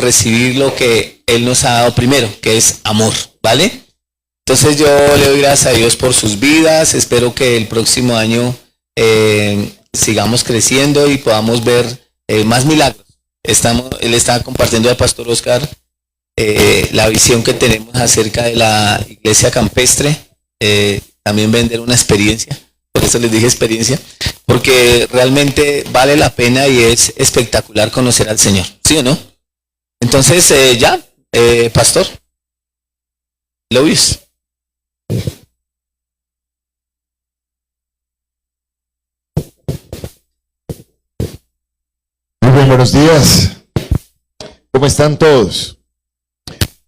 recibir lo que Él nos ha dado primero, que es amor, ¿vale? Entonces yo le doy gracias a Dios por sus vidas, espero que el próximo año sigamos creciendo y podamos ver más milagros. Él está compartiendo al Pastor Oscar la visión que tenemos acerca de la iglesia campestre, también vender una experiencia, por eso les dije experiencia, porque realmente vale la pena y es espectacular conocer al Señor, ¿sí o no? Entonces Pastor, Luis. Muy bien, buenos días. ¿Cómo están todos?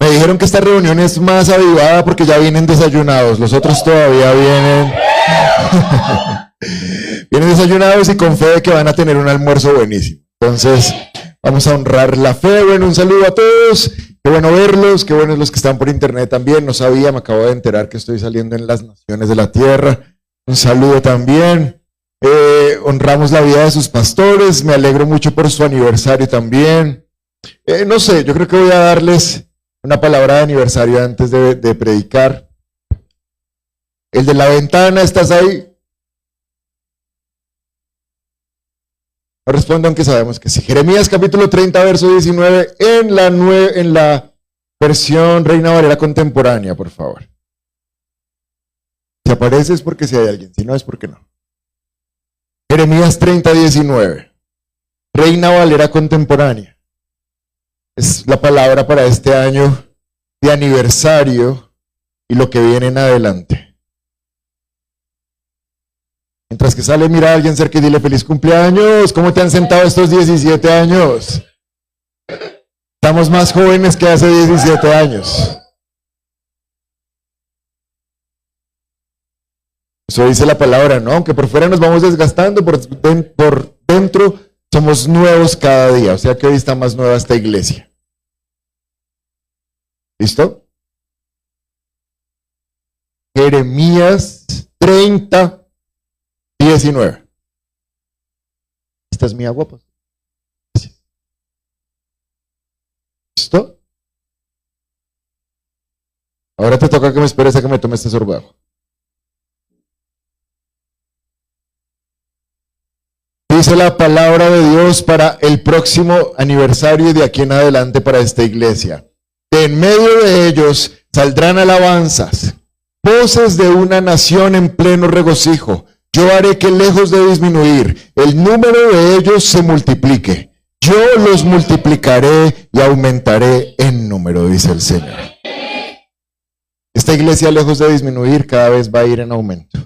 Me dijeron que esta reunión es más avivada porque ya vienen desayunados. Los otros todavía vienen vienen desayunados y con fe de que van a tener un almuerzo buenísimo. Entonces, vamos a honrar la fe. Bueno, un saludo a todos. Qué bueno verlos, qué buenos los que están por internet también. No sabía, me acabo de enterar que estoy saliendo en las naciones de la tierra. Un saludo también. Honramos la vida de sus pastores. Me alegro mucho por su aniversario también. No sé, yo creo que voy a darles una palabra de aniversario antes de predicar. El de la ventana, ¿estás ahí? No respondo aunque sabemos que sí. Jeremías capítulo 30, verso 19, en la versión Reina Valera contemporánea, por favor. Si aparece es porque si hay alguien, si no es porque no. Jeremías 30, 19, Reina Valera contemporánea. Es la palabra para este año de aniversario y lo que viene en adelante. Mientras que sale, mira a alguien cerca y dile feliz cumpleaños. ¿Cómo te han sentado estos 17 años? Estamos más jóvenes que hace 17 años. Eso dice la palabra, ¿no? Aunque por fuera nos vamos desgastando, por dentro somos nuevos cada día. O sea que hoy está más nueva esta iglesia. ¿Listo? Jeremías 30, 19. Esta es mi agua, pues. ¿Listo? Ahora te toca que me esperes a que me tome este sorbo de agua. Dice la palabra de Dios para el próximo aniversario y de aquí en adelante para esta iglesia. De en medio de ellos saldrán alabanzas, voces de una nación en pleno regocijo. Yo haré que lejos de disminuir, el número de ellos se multiplique. Yo los multiplicaré y aumentaré en número, dice el Señor. Esta iglesia, lejos de disminuir, cada vez va a ir en aumento.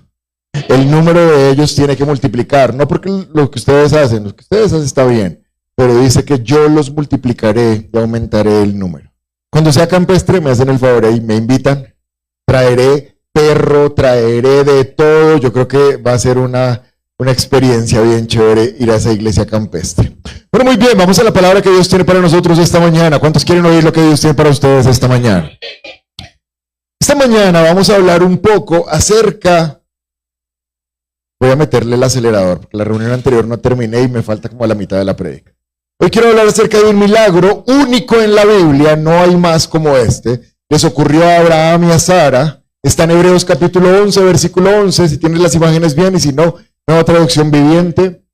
El número de ellos tiene que multiplicar, no porque lo que ustedes hacen está bien, pero dice que yo los multiplicaré y aumentaré el número. Cuando sea campestre me hacen el favor y me invitan, traeré perro, traeré de todo. Yo creo que va a ser una experiencia bien chévere ir a esa iglesia campestre. Bueno, muy bien, vamos a la palabra que Dios tiene para nosotros esta mañana. ¿Cuántos quieren oír lo que Dios tiene para ustedes esta mañana? Esta mañana vamos a hablar un poco acerca... Voy a meterle el acelerador, porque la reunión anterior no terminé y me falta como a la mitad de la prédica. Hoy quiero hablar acerca de un milagro único en la Biblia, no hay más como este. Les ocurrió a Abraham y a Sara. Está en Hebreos capítulo 11, versículo 11, si tienes las imágenes bien, y si no, nueva traducción viviente.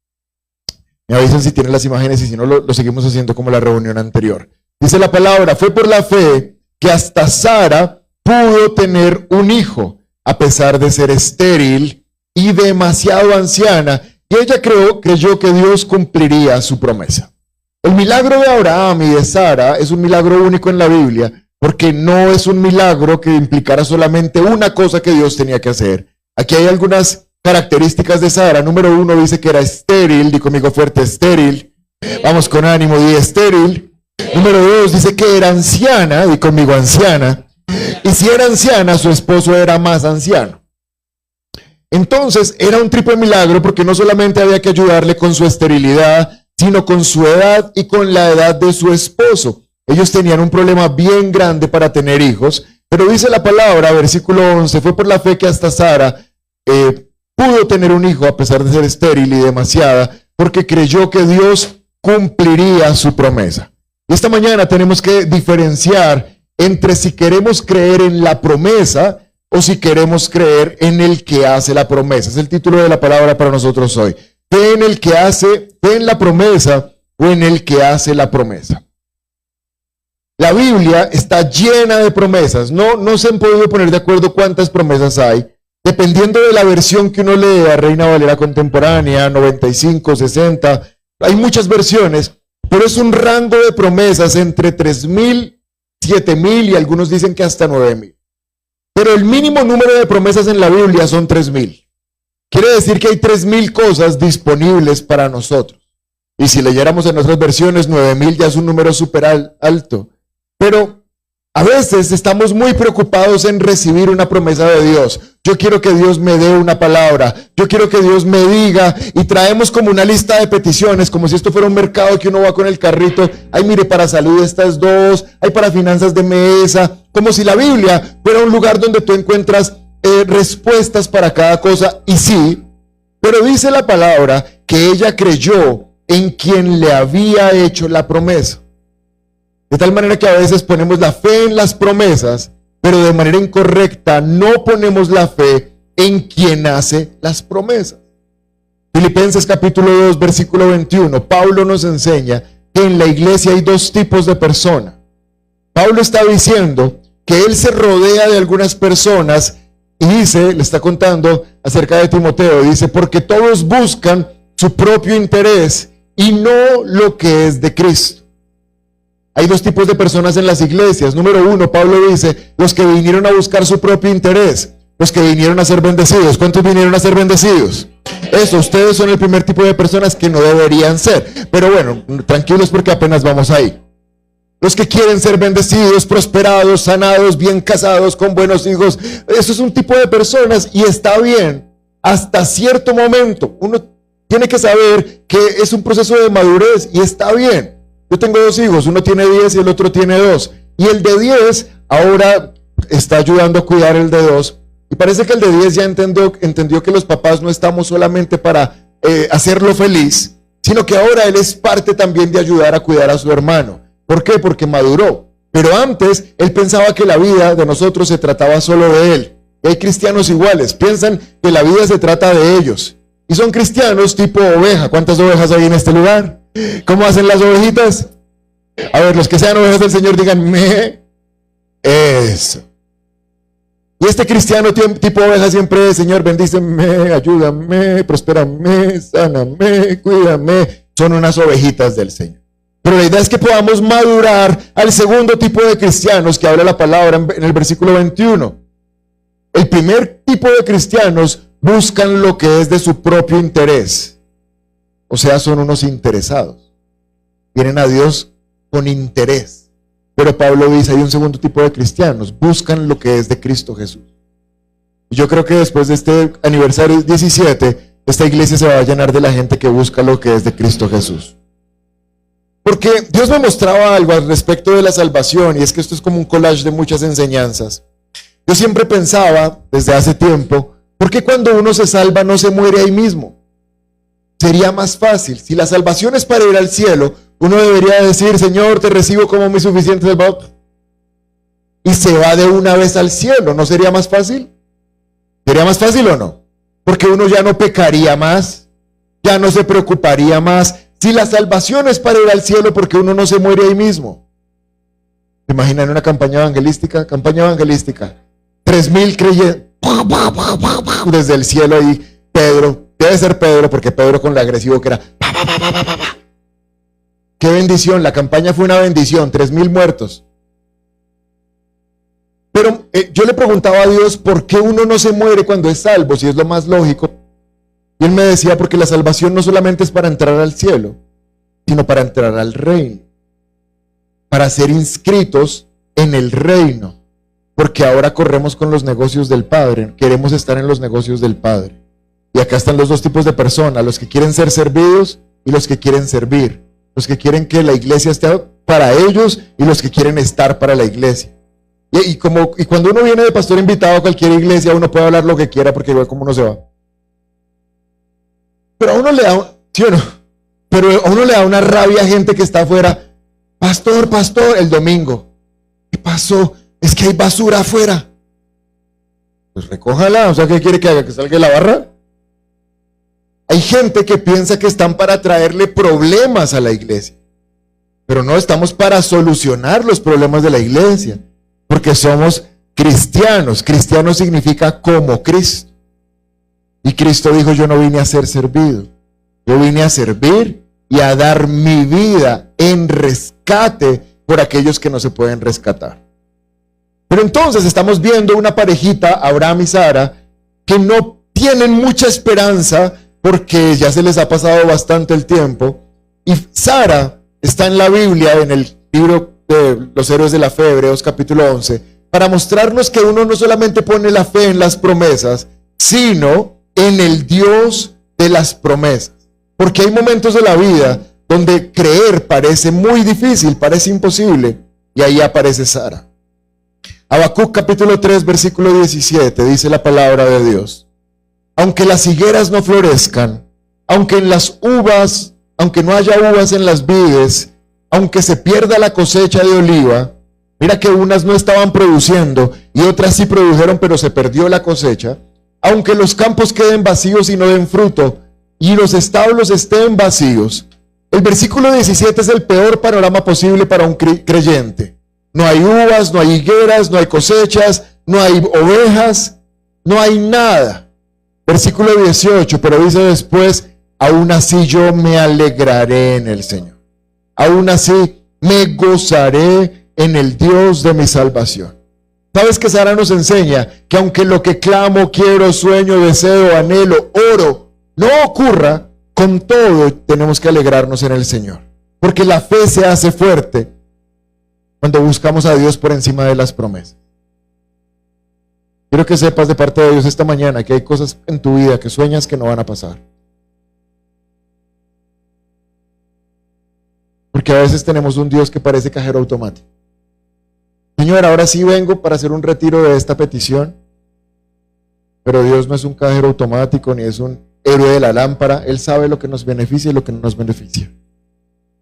Me avisan si tienen las imágenes y si no, lo seguimos haciendo como la reunión anterior. Dice la palabra, fue por la fe que hasta Sara pudo tener un hijo, a pesar de ser estéril y demasiado anciana, y ella creyó que Dios cumpliría su promesa. El milagro de Abraham y de Sara es un milagro único en la Biblia, porque no es un milagro que implicara solamente una cosa que Dios tenía que hacer. Aquí hay algunas características de Sara. Número 1 dice que era estéril, di conmigo fuerte, estéril. Vamos con ánimo, di estéril. Número 2 dice que era anciana, di conmigo anciana. Y si era anciana, su esposo era más anciano. Entonces era un triple milagro porque no solamente había que ayudarle con su esterilidad, sino con su edad y con la edad de su esposo. Ellos tenían un problema bien grande para tener hijos, pero dice la palabra, versículo 11, fue por la fe que hasta Sara pudo tener un hijo a pesar de ser estéril y demasiada, porque creyó que Dios cumpliría su promesa. Y esta mañana tenemos que diferenciar entre si queremos creer en la promesa o si queremos creer en el que hace la promesa. Es el título de la palabra para nosotros hoy. Fe en el que hace, fe en la promesa o en el que hace la promesa. La Biblia está llena de promesas. No se han podido poner de acuerdo cuántas promesas hay. Dependiendo de la versión que uno lea, Reina Valera Contemporánea, 95, 60, hay muchas versiones, pero es un rango de promesas entre 3,000, 7,000 y algunos dicen que hasta 9,000. Pero el mínimo número de promesas en la Biblia son 3,000. Quiere decir que hay 3,000 cosas disponibles para nosotros. Y si leyéramos en otras versiones, 9,000 ya es un número súper alto. Pero a veces estamos muy preocupados en recibir una promesa de Dios. Yo quiero que Dios me dé una palabra. Yo quiero que Dios me diga. Y traemos como una lista de peticiones, como si esto fuera un mercado que uno va con el carrito. Ay, mire, para salud estas dos. Ay, para finanzas de mesa. Como si la Biblia fuera un lugar donde tú encuentras respuestas para cada cosa. Y sí, pero dice la palabra que ella creyó en quien le había hecho la promesa. De tal manera que a veces ponemos la fe en las promesas, pero de manera incorrecta no ponemos la fe en quien hace las promesas. Filipenses capítulo 2, versículo 21, Pablo nos enseña que en la iglesia hay dos tipos de personas. Pablo está diciendo que él se rodea de algunas personas y dice, le está contando acerca de Timoteo, dice, porque todos buscan su propio interés y no lo que es de Cristo. Hay dos tipos de personas en las iglesias. Número uno, Pablo dice, los que vinieron a buscar su propio interés, los que vinieron a ser bendecidos. ¿Cuántos vinieron a ser bendecidos? Eso, ustedes son el primer tipo de personas que no deberían ser. Pero bueno, tranquilos porque apenas vamos ahí. Los que quieren ser bendecidos, prosperados, sanados, bien casados, con buenos hijos. Eso es un tipo de personas y está bien hasta cierto momento. Uno tiene que saber que es un proceso de madurez y está bien. Yo tengo dos hijos, uno tiene 10 y el otro tiene 2. Y el de 10 ahora está ayudando a cuidar el de 2. Y parece que el de 10 ya entendió que los papás no estamos solamente para hacerlo feliz, sino que ahora él es parte también de ayudar a cuidar a su hermano. ¿Por qué? Porque maduró. Pero antes él pensaba que la vida de nosotros se trataba solo de él. Y hay cristianos iguales, piensan que la vida se trata de ellos. Y son cristianos tipo oveja. ¿Cuántas ovejas hay en este lugar? ¿Cómo hacen las ovejitas? A ver, los que sean ovejas del Señor digan me. Eso. Y este cristiano tipo oveja siempre es, Señor, bendíceme, ayúdame, prospérame, sáname, cuídame. Son unas ovejitas del Señor. Pero la idea es que podamos madurar al segundo tipo de cristianos que habla la palabra en el versículo 21. El primer tipo de cristianos buscan lo que es de su propio interés. O sea, son unos interesados. Vienen a Dios con interés. Pero Pablo dice, hay un segundo tipo de cristianos. Buscan lo que es de Cristo Jesús. Y yo creo que después de este aniversario 17, esta iglesia se va a llenar de la gente que busca lo que es de Cristo Jesús. Porque Dios me mostraba algo al respecto de la salvación, y es que esto es como un collage de muchas enseñanzas. Yo siempre pensaba, desde hace tiempo, ¿por qué cuando uno se salva no se muere ahí mismo? Sería más fácil. Si la salvación es para ir al cielo, uno debería decir, Señor, te recibo como mi suficiente salvador. Y se va de una vez al cielo. ¿No sería más fácil? ¿Sería más fácil o no? Porque uno ya no pecaría más, ya no se preocuparía más. Si la salvación es para ir al cielo, porque uno no se muere ahí mismo. ¿Se imaginan una campaña evangelística? 3,000 creyentes desde el cielo ahí. Pedro, debe ser Pedro, porque Pedro con lo agresivo que era. Qué bendición, la campaña fue una bendición, 3,000 muertos. Pero yo le preguntaba a Dios, ¿por qué uno no se muere cuando es salvo? Si es lo más lógico. Y él me decía, porque la salvación no solamente es para entrar al cielo, sino para entrar al reino. Para ser inscritos en el reino. Porque ahora corremos con los negocios del Padre. Queremos estar en los negocios del Padre. Y acá están los dos tipos de personas, los que quieren ser servidos y los que quieren servir. Los que quieren que la iglesia esté para ellos y los que quieren estar para la iglesia. Y cuando uno viene de pastor invitado a cualquier iglesia, uno puede hablar lo que quiera porque igual como uno se va. Pero a uno le da, ¿sí o no? Pero a uno le da una rabia a gente que está afuera. Pastor, el domingo. ¿Qué pasó? Es que hay basura afuera. Pues recójala, o sea, ¿qué quiere que haga? ¿Que salga de la barra? Hay gente que piensa que están para traerle problemas a la iglesia, pero no, estamos para solucionar los problemas de la iglesia, porque somos cristianos. Cristiano significa como Cristo. Y Cristo dijo, yo no vine a ser servido, yo vine a servir y a dar mi vida en rescate por aquellos que no se pueden rescatar. Pero entonces estamos viendo una parejita, Abraham y Sara, que no tienen mucha esperanza porque ya se les ha pasado bastante el tiempo. Y Sara está en la Biblia, en el libro de los héroes de la fe, Hebreos capítulo 11, para mostrarnos que uno no solamente pone la fe en las promesas, sino en el Dios de las promesas. Porque hay momentos de la vida donde creer parece muy difícil, parece imposible, y ahí aparece Sara. Habacuc capítulo 3, versículo 17, dice la palabra de Dios: aunque las higueras no florezcan, aunque no haya uvas en las vides, aunque se pierda la cosecha de oliva, mira que unas no estaban produciendo y otras sí produjeron, pero se perdió la cosecha, aunque los campos queden vacíos y no den fruto, y los establos estén vacíos. El versículo 17 es el peor panorama posible para un creyente. No hay uvas, no hay higueras, no hay cosechas, no hay ovejas, no hay nada. Versículo 18, pero dice después: aún así yo me alegraré en el Señor. Aún así me gozaré en el Dios de mi salvación. ¿Sabes que Sara nos enseña? Que aunque lo que clamo, quiero, sueño, deseo, anhelo, oro, no ocurra, con todo tenemos que alegrarnos en el Señor. Porque la fe se hace fuerte cuando buscamos a Dios por encima de las promesas. Quiero que sepas de parte de Dios esta mañana que hay cosas en tu vida que sueñas que no van a pasar. Porque a veces tenemos un Dios que parece cajero automático. Señor, ahora sí vengo para hacer un retiro de esta petición. Pero Dios no es un cajero automático ni es un héroe de la lámpara. Él sabe lo que nos beneficia y lo que no nos beneficia.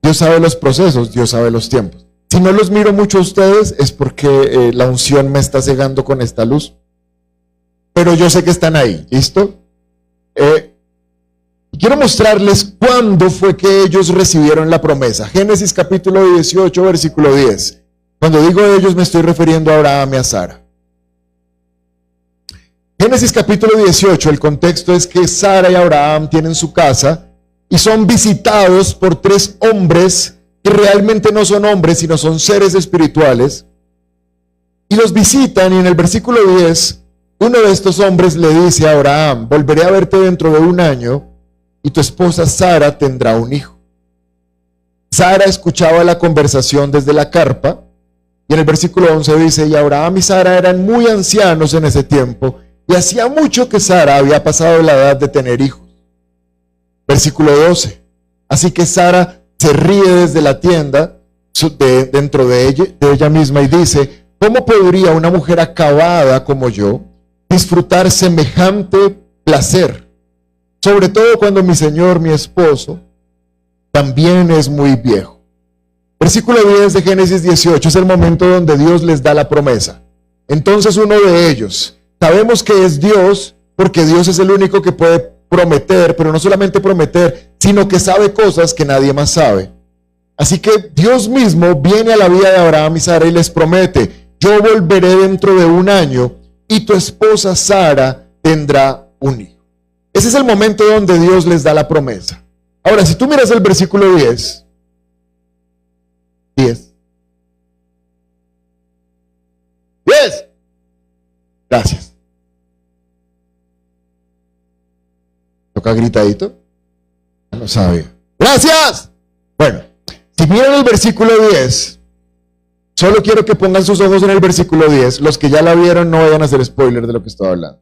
Dios sabe los procesos, Dios sabe los tiempos. Si no los miro mucho a ustedes es porque la unción me está cegando con esta luz. Pero yo sé que están ahí, ¿listo? Quiero mostrarles cuándo fue que ellos recibieron la promesa. Génesis capítulo 18, versículo 10. Cuando digo ellos me estoy refiriendo a Abraham y a Sara. Génesis capítulo 18, el contexto es que Sara y Abraham tienen su casa y son visitados por 3 hombres que realmente no son hombres, sino son seres espirituales. Y los visitan y en el versículo 10... uno de estos hombres le dice a Abraham: volveré a verte dentro de 1 año y tu esposa Sara tendrá un hijo. Sara escuchaba la conversación desde la carpa y en el versículo 11 dice: y Abraham y Sara eran muy ancianos en ese tiempo y hacía mucho que Sara había pasado la edad de tener hijos. Versículo 12: así que Sara se ríe desde la tienda dentro de ella misma y dice: ¿cómo podría una mujer acabada como yo disfrutar semejante placer? Sobre todo cuando mi señor, mi esposo, también es muy viejo. Versículo 10 de Génesis 18 es el momento donde Dios les da la promesa. Entonces uno de ellos, sabemos que es Dios, porque Dios es el único que puede prometer, pero no solamente prometer, sino que sabe cosas que nadie más sabe. Así que Dios mismo viene a la vida de Abraham y Sara y les promete: yo volveré dentro de 1 año y tu esposa Sara tendrá un hijo. Ese es el momento donde Dios les da la promesa. Ahora, si tú miras el versículo 10. Gracias. Toca gritadito. No sabía. Gracias. Bueno, si miran el versículo 10, solo quiero que pongan sus ojos en el versículo 10. Los que ya la vieron no vayan a hacer spoiler de lo que estoy hablando.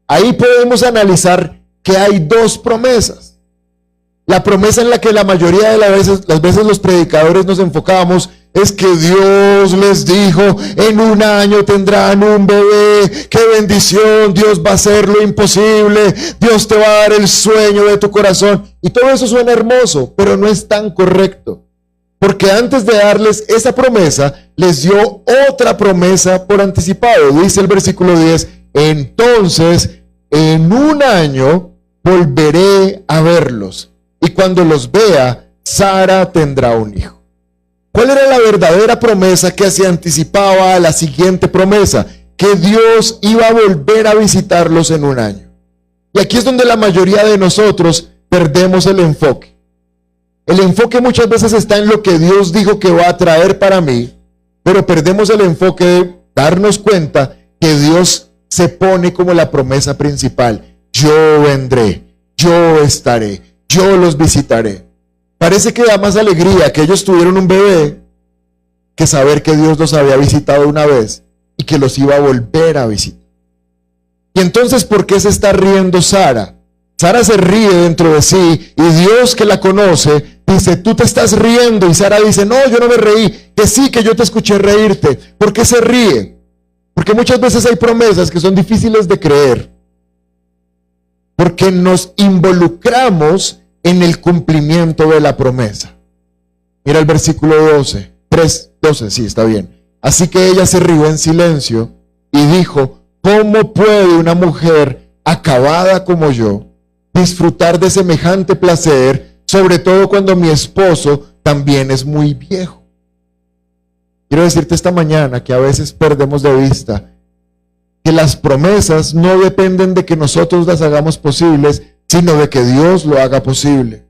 Ahí podemos analizar que hay 2 promesas. La promesa en la que la mayoría de las veces los predicadores nos enfocamos es que Dios les dijo: en 1 año tendrán un bebé, qué bendición, Dios va a hacer lo imposible, Dios te va a dar el sueño de tu corazón. Y todo eso suena hermoso, pero no es tan correcto. porque antes de darles esa promesa, les dio otra promesa por anticipado. Dice el versículo 10, entonces en un año volveré a verlos, y cuando los vea, Sara tendrá un hijo. ¿Cuál era la verdadera promesa que se anticipaba a la siguiente promesa? Que Dios iba a volver a visitarlos en un año. Y aquí es donde la mayoría de nosotros perdemos el enfoque. El enfoque muchas veces está en lo que Dios dijo que va a traer para mí, pero perdemos el enfoque de darnos cuenta que Dios se pone como la promesa principal. Yo vendré, yo estaré, yo los visitaré. Parece que da más alegría que ellos tuvieron un bebé que saber que Dios los había visitado una vez y que los iba a volver a visitar. Y entonces, ¿por qué se está riendo Sara? Sara se ríe dentro de sí, y Dios, que la conoce, dice, tú te estás riendo. Y Sara dice, no, yo no me reí. Que sí, que yo te escuché reírte. ¿Por qué se ríe? Porque muchas veces hay promesas que son difíciles de creer, porque nos involucramos en el cumplimiento de la promesa. Mira el versículo 12, 3:12, sí, está bien. Así que ella se rió en silencio y dijo, ¿cómo puede una mujer acabada como yo disfrutar de semejante placer, sobre todo cuando mi esposo también es muy viejo? Quiero decirte esta mañana que a veces perdemos de vista que las promesas no dependen de que nosotros las hagamos posibles, sino de que Dios lo haga posible.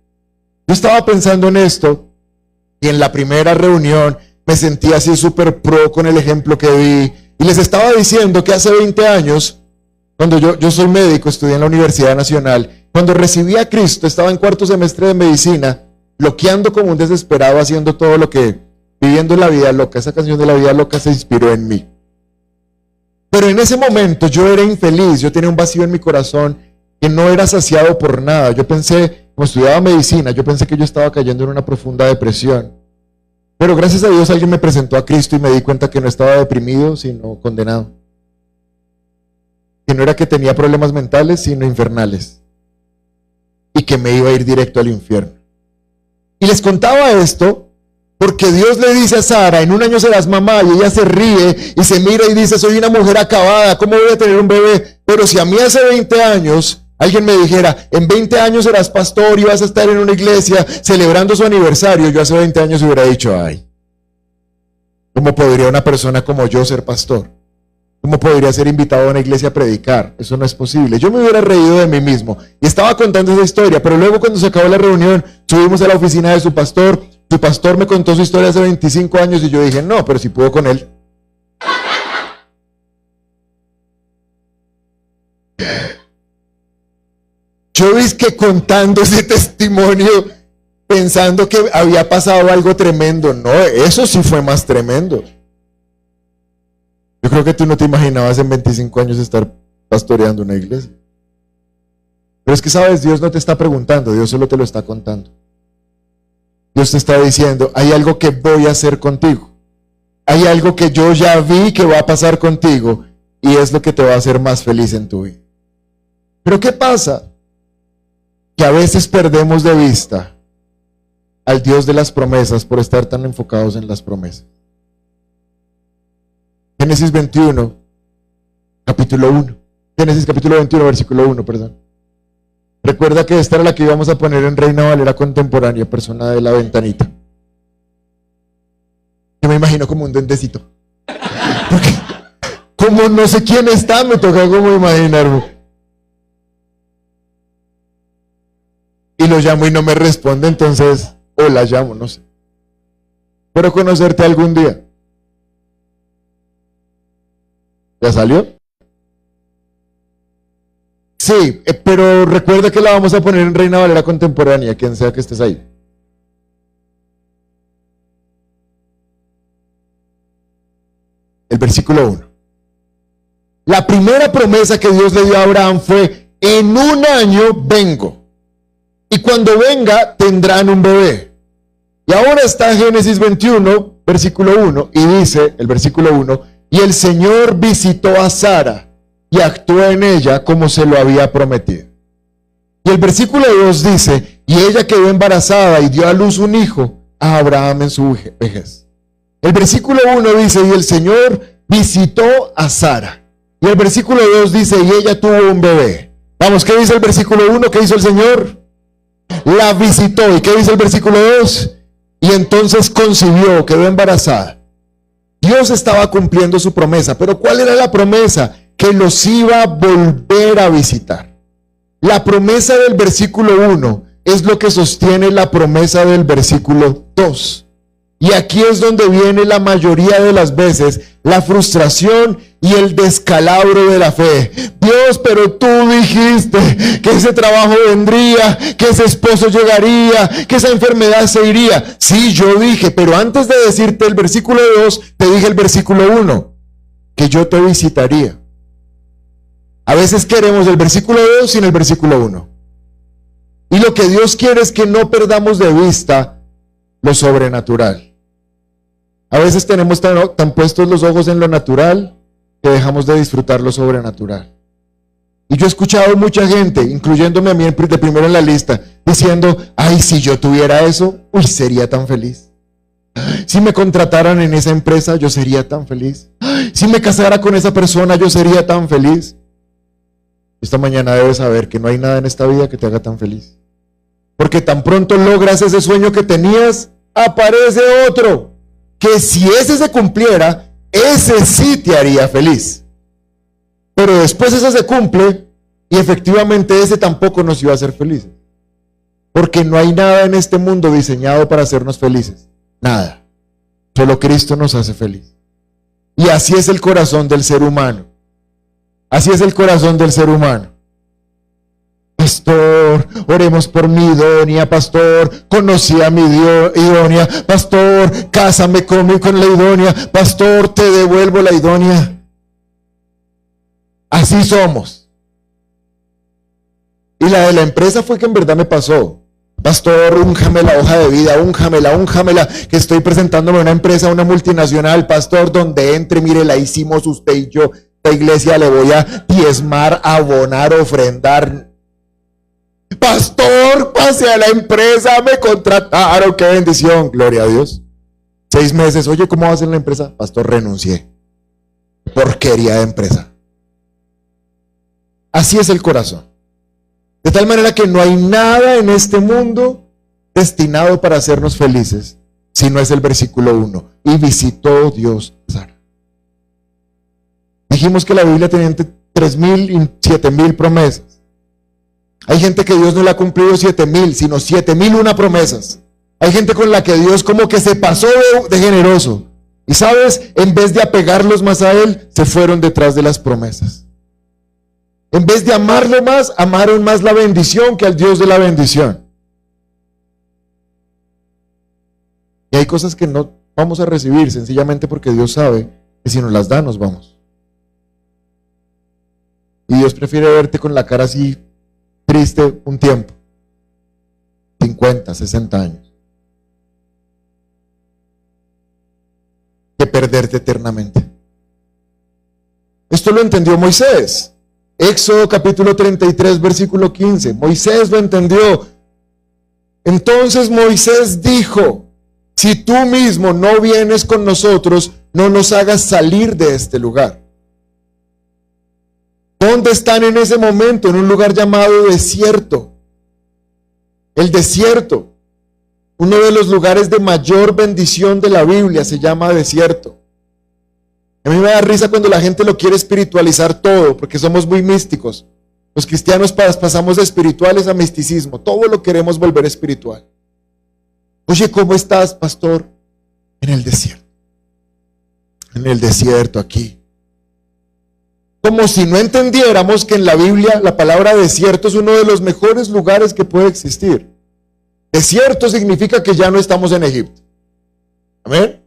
Yo estaba pensando en esto y en la primera reunión me sentí así súper pro con el ejemplo que vi, y les estaba diciendo que hace 20 años, cuando yo soy médico, estudié en la Universidad Nacional, cuando recibí a Cristo, estaba en cuarto semestre de medicina, loqueando como un desesperado, haciendo todo lo que, viviendo la vida loca. Esa canción de La Vida Loca se inspiró en mí. Pero en ese momento yo era infeliz, yo tenía un vacío en mi corazón que no era saciado por nada. Yo pensé, como estudiaba medicina, yo pensé que yo estaba cayendo en una profunda depresión. Pero gracias a Dios alguien me presentó a Cristo y me di cuenta que no estaba deprimido, sino condenado. Que no era que tenía problemas mentales, sino infernales. Y que me iba a ir directo al infierno. Y les contaba esto porque Dios le dice a Sara, en un año serás mamá, y ella se ríe y se mira y dice, soy una mujer acabada, ¿cómo voy a tener un bebé? Pero si a mí hace 20 años alguien me dijera, en 20 años serás pastor y vas a estar en una iglesia celebrando su aniversario, yo hace 20 años hubiera dicho, ay, ¿cómo podría una persona como yo ser pastor? ¿Cómo podría ser invitado a una iglesia a predicar? Eso no es posible. Yo me hubiera reído de mí mismo y estaba contando esa historia, pero luego cuando se acabó la reunión, subimos a la oficina de su pastor me contó su historia hace 25 años y yo dije, no, pero si puedo con él. Yo vi que contando ese testimonio, pensando que había pasado algo tremendo. No, eso sí fue más tremendo. Yo creo que tú no te imaginabas en 25 años estar pastoreando una iglesia. Pero es que, sabes, Dios no te está preguntando, Dios solo te lo está contando. Dios te está diciendo, hay algo que voy a hacer contigo. Hay algo que yo ya vi que va a pasar contigo y es lo que te va a hacer más feliz en tu vida. Pero ¿qué pasa? Que a veces perdemos de vista al Dios de las promesas por estar tan enfocados en las promesas. Génesis 21, capítulo 1. Génesis capítulo 21, versículo 1, perdón. Recuerda que esta era la que íbamos a poner en Reina Valera contemporánea, persona de la ventanita. Yo me imagino como un duendecito. Porque como no sé quién está, me toca como imaginarme. Y lo llamo y no me responde, entonces, o la llamo, no sé. Espero conocerte algún día. ¿Ya salió? Sí, pero recuerda que la vamos a poner en Reina Valera contemporánea, quien sea que estés ahí. El versículo 1. La primera promesa que Dios le dio a Abraham fue, en un año vengo. Y cuando venga, tendrán un bebé. Y ahora está Génesis 21, versículo 1, y dice, el versículo 1, y el Señor visitó a Sara y actuó en ella como se lo había prometido. Y el versículo 2 dice, y ella quedó embarazada y dio a luz un hijo, a Abraham en su vejez. El versículo 1 dice, y el Señor visitó a Sara. Y el versículo 2 dice, y ella tuvo un bebé. Vamos, ¿qué dice el versículo 1? ¿Qué hizo el Señor? La visitó. ¿Y qué dice el versículo 2? Y entonces concibió, quedó embarazada. Dios estaba cumpliendo su promesa. ¿Pero cuál era la promesa? Que los iba a volver a visitar. La promesa del versículo 1 es lo que sostiene la promesa del versículo 2. Y aquí es donde viene la mayoría de las veces la frustración y el descalabro de la fe. Dios, pero tú dijiste que ese trabajo vendría, que ese esposo llegaría, que esa enfermedad se iría. Sí, yo dije, pero antes de decirte el versículo 2, te dije el versículo 1, que yo te visitaría. A veces queremos el versículo 2 sin el versículo 1. Y lo que Dios quiere es que no perdamos de vista lo sobrenatural. A veces tenemos tan puestos los ojos en lo natural que dejamos de disfrutar lo sobrenatural. Y yo he escuchado mucha gente, incluyéndome a mí de primero en la lista, diciendo, ay, si yo tuviera eso, uy, sería tan feliz. Si me contrataran en esa empresa, yo sería tan feliz. Si me casara con esa persona, yo sería tan feliz. Esta mañana debes saber que no hay nada en esta vida que te haga tan feliz. Porque tan pronto logras ese sueño que tenías, aparece otro, que si ese se cumpliera, ese sí te haría feliz. Pero después ese se cumple y efectivamente ese tampoco nos iba a hacer felices. Porque no hay nada en este mundo diseñado para hacernos felices. Nada. Solo Cristo nos hace feliz. Y así es el corazón del ser humano. Así es el corazón del ser humano. Pastor, oremos por mi idónea. Pastor, conocí a mi idónea. Pastor, cásame con la idónea. Pastor, te devuelvo la idónea. Así somos. Y la de la empresa fue que en verdad me pasó. Pastor, únjame la hoja de vida, únjamela, que estoy presentándome a una empresa, una multinacional. Pastor, donde entre, mire, la hicimos usted y yo. La iglesia le voy a diezmar, abonar, ofrendar. Pastor, pase a la empresa, me contrataron, qué bendición, gloria a Dios. 6 meses, oye, ¿cómo va a ser la empresa? Pastor, renuncié. Porquería de empresa. Así es el corazón. De tal manera que no hay nada en este mundo destinado para hacernos felices, si no es el versículo 1. Y visitó Dios a Sara. Dijimos que la Biblia tenía entre 3,000 y 7,000 promesas. Hay gente que Dios no le ha cumplido 7,000, sino 7,001 promesas. Hay gente con la que Dios como que se pasó de generoso. Y sabes, en vez de apegarlos más a Él, se fueron detrás de las promesas. En vez de amarlo más, amaron más la bendición que al Dios de la bendición. Y hay cosas que no vamos a recibir sencillamente porque Dios sabe que si nos las da, nos vamos. Y Dios prefiere verte con la cara así triste un tiempo, 50, 60 años, que perderte eternamente. Esto lo entendió Moisés. Éxodo capítulo 33, versículo 15. Moisés lo entendió. Entonces Moisés dijo, si tú mismo no vienes con nosotros, no nos hagas salir de este lugar. ¿Dónde están en ese momento? En un lugar llamado desierto. El desierto, uno de los lugares de mayor bendición de la Biblia, se llama desierto. A mí me da risa cuando la gente lo quiere espiritualizar todo, porque somos muy místicos. Los cristianos pasamos de espirituales a misticismo. Todo lo queremos volver espiritual. Oye, ¿cómo estás, pastor? En el desierto. En el desierto, aquí. Como si no entendiéramos que en la Biblia la palabra desierto es uno de los mejores lugares que puede existir. Desierto significa que ya no estamos en Egipto. Amén.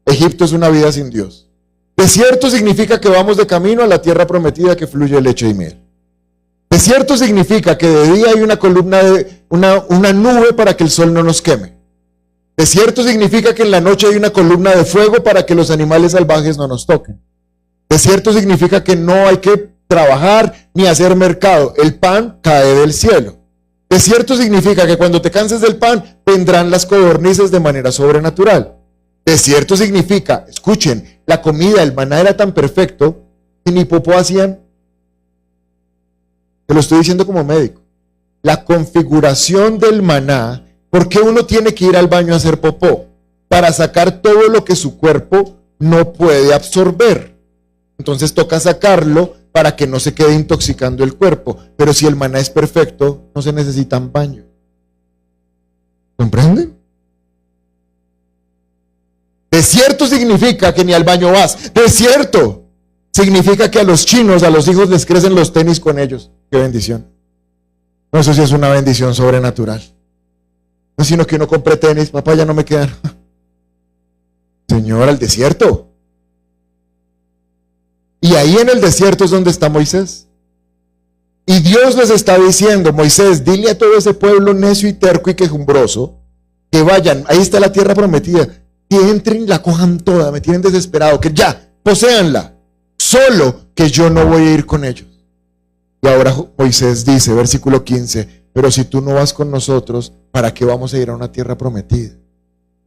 Egipto es una vida sin Dios. Desierto significa que vamos de camino a la tierra prometida que fluye leche y miel. Desierto significa que de día hay una columna una nube para que el sol no nos queme. Desierto significa que en la noche hay una columna de fuego para que los animales salvajes no nos toquen. Desierto significa que no hay que trabajar ni hacer mercado. El pan cae del cielo. De cierto significa que cuando te canses del pan, vendrán las codornices de manera sobrenatural. De cierto significa, escuchen, la comida, el maná era tan perfecto que ni popó hacían. Te lo estoy diciendo como médico. La configuración del maná, ¿por qué uno tiene que ir al baño a hacer popó? Para sacar todo lo que su cuerpo no puede absorber. Entonces toca sacarlo para que no se quede intoxicando el cuerpo. Pero si el maná es perfecto, no se necesitan baño. ¿Comprenden? Desierto significa que ni al baño vas. Desierto significa que a los chinos, a los hijos les crecen los tenis con ellos. ¡Qué bendición! No, eso sí es una bendición sobrenatural. No es sino que uno compre tenis, papá, ya no me quedan. Señor, al desierto. Y ahí en el desierto es donde está Moisés. Y Dios les está diciendo, Moisés, dile a todo ese pueblo necio y terco y quejumbroso que vayan, ahí está la tierra prometida, que entren, la cojan toda, me tienen desesperado, que ya, poséanla, solo que yo no voy a ir con ellos. Y ahora Moisés dice, versículo 15, pero si tú no vas con nosotros, ¿para qué vamos a ir a una tierra prometida?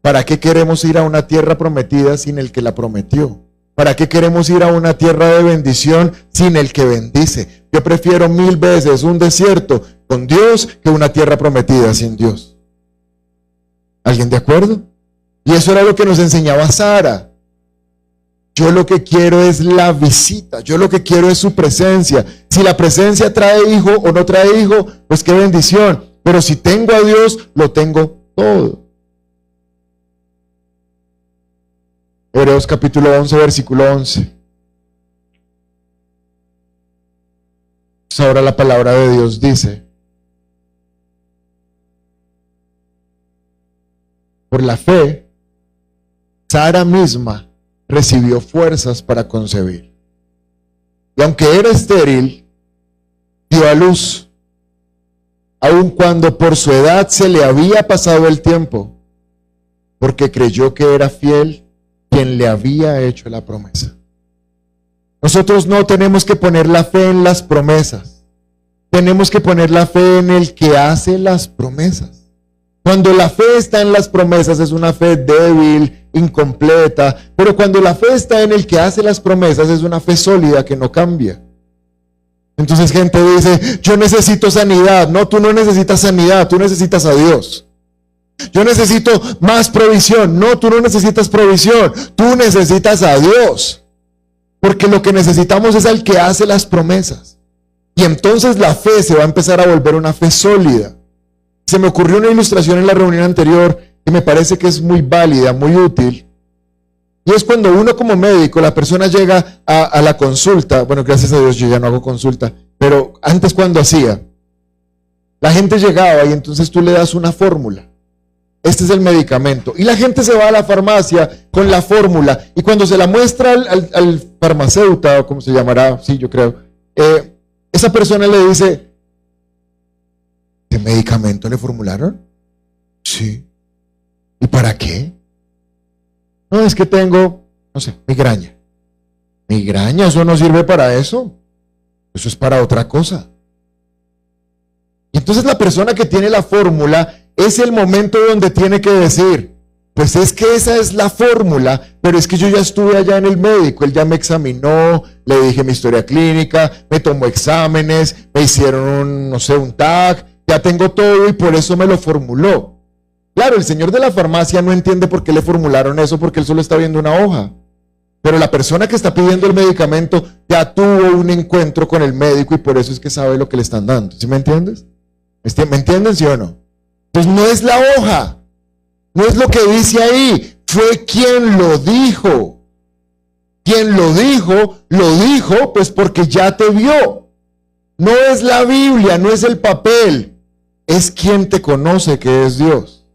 ¿Para qué queremos ir a una tierra prometida sin el que la prometió? ¿Para qué queremos ir a una tierra de bendición sin el que bendice? Yo prefiero 1000 veces un desierto con Dios que una tierra prometida sin Dios. ¿Alguien de acuerdo? Y eso era lo que nos enseñaba Sara. Yo lo que quiero es la visita, yo lo que quiero es su presencia. Si la presencia trae hijo o no trae hijo, pues qué bendición. Pero si tengo a Dios, lo tengo todo. Hebreos capítulo 11, versículo 11. Pues ahora la palabra de Dios dice, por la fe, Sara misma recibió fuerzas para concebir. Y aunque era estéril, dio a luz, aun cuando por su edad se le había pasado el tiempo, porque creyó que era fiel quien le había hecho la promesa. Nosotros no tenemos que poner la fe en las promesas, tenemos que poner la fe en el que hace las promesas. Cuando la fe está en las promesas es una fe débil, incompleta, pero cuando la fe está en el que hace las promesas es una fe sólida que no cambia. Entonces gente dice, yo necesito sanidad. No, tú no necesitas sanidad, tú necesitas a Dios. Yo necesito más provisión. No, tú no necesitas provisión, tú necesitas a Dios. Porque lo que necesitamos es al que hace las promesas. Y entonces la fe se va a empezar a volver una fe sólida. Se me ocurrió una ilustración en la reunión anterior que me parece que es muy válida, muy útil. Y es cuando uno como médico, la persona llega a la consulta. Bueno, gracias a Dios yo ya no hago consulta, pero antes cuando hacía, la gente llegaba y entonces tú le das una fórmula. Este es el medicamento. Y la gente se va a la farmacia con la fórmula. Y cuando se la muestra al farmacéutico, o como se llamará, sí, yo creo, esa persona le dice, ¿qué medicamento le formularon? Sí. ¿Y para qué? No, es que tengo, no sé, migraña. Migraña, eso no sirve para eso. Eso es para otra cosa. Y entonces la persona que tiene la fórmula es el momento donde tiene que decir, pues es que esa es la fórmula, pero es que yo ya estuve allá en el médico, él ya me examinó, le dije mi historia clínica, me tomó exámenes, me hicieron un TAC, ya tengo todo y por eso me lo formuló. Claro, el señor de la farmacia no entiende por qué le formularon eso, porque él solo está viendo una hoja. Pero la persona que está pidiendo el medicamento ya tuvo un encuentro con el médico y por eso es que sabe lo que le están dando. ¿Sí me entiendes? ¿Me entienden, sí o no? Pues no es la hoja, no es lo que dice ahí, fue quien lo dijo. Quien lo dijo pues porque ya te vio. No es la Biblia, no es el papel, es quien te conoce que es Dios.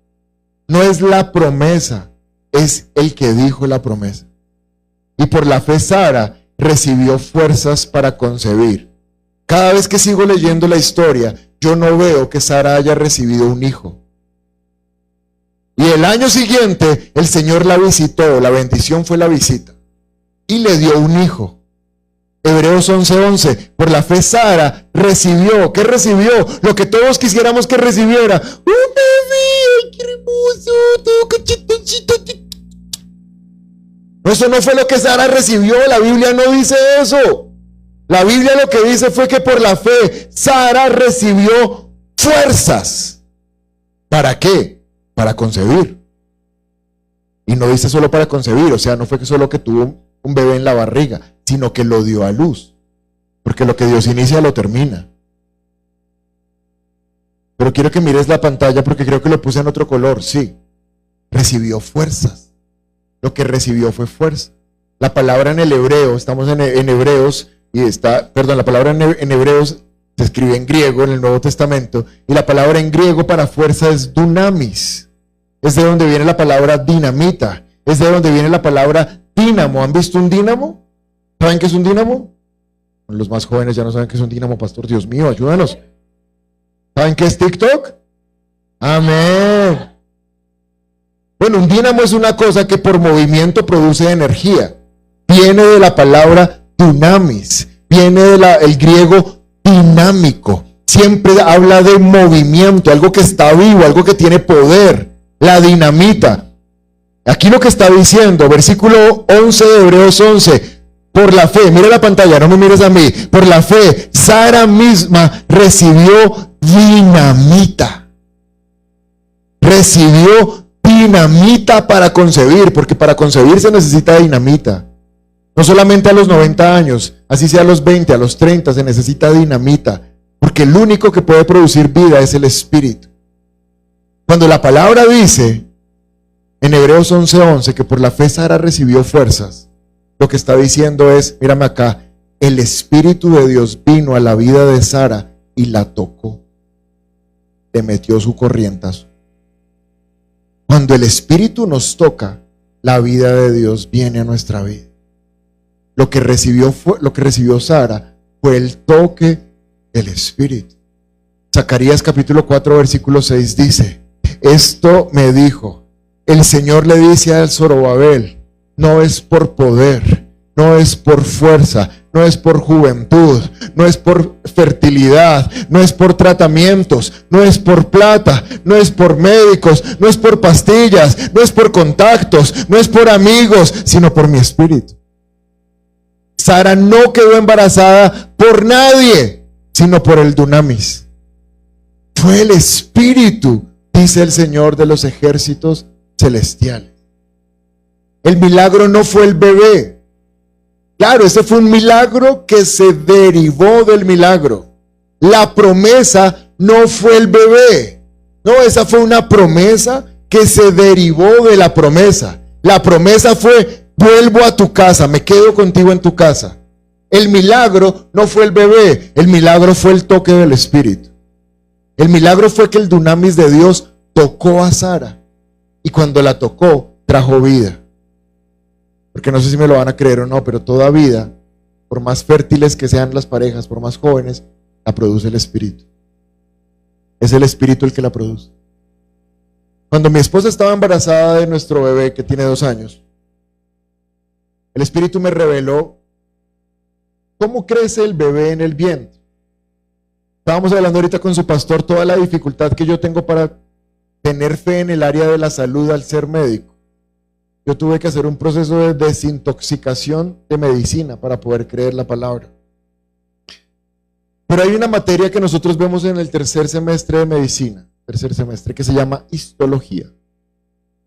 No es la promesa, es el que dijo la promesa. Y por la fe Sara recibió fuerzas para concebir. Cada vez que sigo leyendo la historia, yo no veo que Sara haya recibido un hijo. Y el año siguiente, el Señor la visitó, la bendición fue la visita, y le dio un hijo. Hebreos 11:11. Por la fe Sara recibió. ¿Qué recibió? Lo que todos quisiéramos que recibiera. ¡Un bebé! ¡Ay, qué hermoso! Todo cachetoncito. No, eso no fue lo que Sara recibió. La Biblia no dice eso. La Biblia lo que dice fue que por la fe Sara recibió fuerzas. ¿Para qué? Para concebir. Y no dice solo para concebir, o sea, no fue que solo que tuvo un bebé en la barriga, sino que lo dio a luz. Porque lo que Dios inicia lo termina. Pero quiero que mires la pantalla porque creo que lo puse en otro color. Sí, recibió fuerzas. Lo que recibió fue fuerza. La palabra en el hebreo, estamos en Hebreos, y está, perdón, la palabra en Hebreos se escribe en griego en el Nuevo Testamento, y la palabra en griego para fuerza es dunamis. Es de donde viene la palabra dinamita. Es de donde viene la palabra dínamo. ¿Han visto un dínamo? ¿Saben qué es un dínamo? Los más jóvenes ya no saben qué es un dínamo, pastor. Dios mío, ayúdanos. ¿Saben qué es TikTok? Amén. Bueno, un dínamo es una cosa que por movimiento produce energía. Viene de la palabra dunamis. Viene del griego dinámico. Siempre habla de movimiento, algo que está vivo, algo que tiene poder. La dinamita. Aquí lo que está diciendo, versículo 11 de Hebreos 11. Por la fe, mira la pantalla, no me mires a mí. Por la fe, Sara misma recibió dinamita. Recibió dinamita para concebir, porque para concebir se necesita dinamita. No solamente a los 90 años, así sea a los 20, a los 30 se necesita dinamita, porque el único que puede producir vida es el Espíritu. Cuando la palabra dice en Hebreos 11:11 que por la fe Sara recibió fuerzas, lo que está diciendo es, mírame acá, el Espíritu de Dios vino a la vida de Sara y la tocó, le metió su corrientazo. Cuando el Espíritu nos toca, la vida de Dios viene a nuestra vida. Lo que recibió Sara fue el toque del Espíritu. Zacarías capítulo 4 versículo 6 dice, esto me dijo, el Señor le dice al Zorobabel, no es por poder, no es por fuerza, no es por juventud, no es por fertilidad, no es por tratamientos, no es por plata, no es por médicos, no es por pastillas, no es por contactos, no es por amigos, sino por mi Espíritu. Sara no quedó embarazada por nadie, sino por el dunamis. Fue el Espíritu, dice el Señor de los ejércitos celestiales. El milagro no fue el bebé. Claro, ese fue un milagro que se derivó del milagro. La promesa no fue el bebé. No, esa fue una promesa que se derivó de la promesa. La promesa fue, vuelvo a tu casa, me quedo contigo en tu casa. El milagro no fue el bebé, el milagro fue el toque del Espíritu. El milagro fue que el dunamis de Dios tocó a Sara. Y cuando la tocó, trajo vida. Porque no sé si me lo van a creer o no, pero toda vida, por más fértiles que sean las parejas, por más jóvenes, la produce el Espíritu. Es el Espíritu el que la produce. Cuando mi esposa estaba embarazada de nuestro bebé, que tiene 2 años, el Espíritu me reveló cómo crece el bebé en el vientre. Estábamos hablando ahorita con su pastor toda la dificultad que yo tengo para tener fe en el área de la salud al ser médico. Yo tuve que hacer un proceso de desintoxicación de medicina para poder creer la palabra. Pero hay una materia que nosotros vemos en el tercer semestre de medicina, que se llama histología.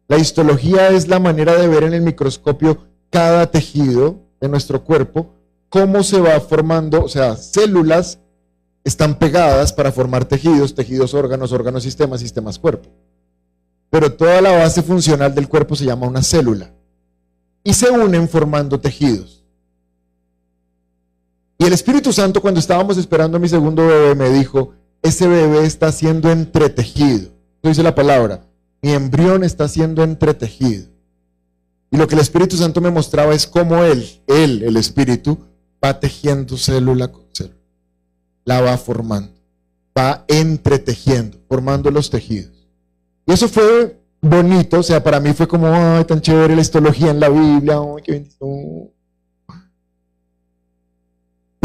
La histología es la manera de ver en el microscopio cada tejido de nuestro cuerpo, cómo se va formando, o sea, células están pegadas para formar tejidos, órganos, sistemas, cuerpo. Pero toda la base funcional del cuerpo se llama una célula y se unen formando tejidos. Y el Espíritu Santo, cuando estábamos esperando a mi segundo bebé, me dijo, ese bebé está siendo entretejido. Eso dice la palabra, mi embrión está siendo entretejido. Y lo que el Espíritu Santo me mostraba es cómo el Espíritu, va tejiendo célula con célula. La va formando, va entretejiendo, formando los tejidos. Y eso fue bonito, o sea, para mí fue como, ay, tan chévere la histología en la Biblia, ay, qué bendición.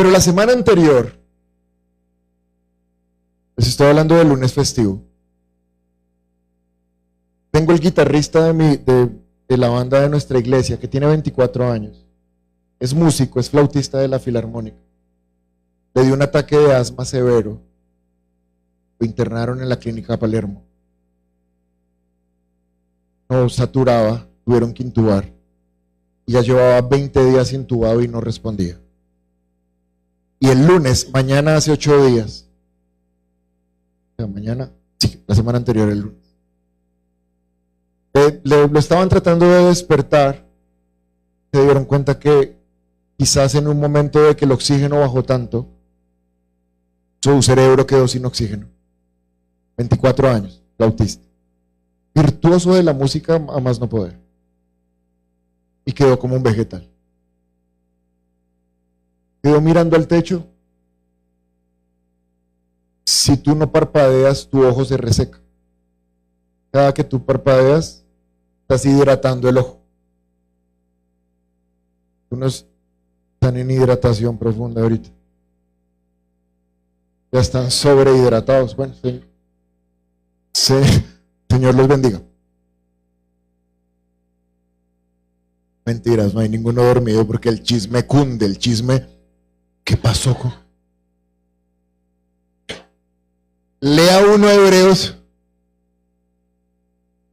Pero la semana anterior, les estoy hablando del lunes festivo, tengo el guitarrista de la banda de nuestra iglesia, que tiene 24 años. Es músico, es flautista de la filarmónica. Le dio un ataque de asma severo. Lo internaron en la clínica Palermo. No saturaba, tuvieron que intubar. Y ya llevaba 20 días intubado y no respondía. Y el lunes, mañana hace 8 días. Mañana, sí, la semana anterior, el lunes. Lo estaban tratando de despertar. Se dieron cuenta que quizás en un momento de que el oxígeno bajó tanto, su cerebro quedó sin oxígeno. 24 años, flautista. Virtuoso de la música a más no poder. Y quedó como un vegetal. Quedó mirando al techo. Si tú no parpadeas, tu ojo se reseca. Cada que tú parpadeas, estás hidratando el ojo. Unos están en hidratación profunda ahorita. Ya están sobrehidratados. Bueno, Señor los bendiga. Mentiras, no hay ninguno dormido porque el chisme cunde, el chisme. ¿Qué pasó con? Lea uno de Hebreos.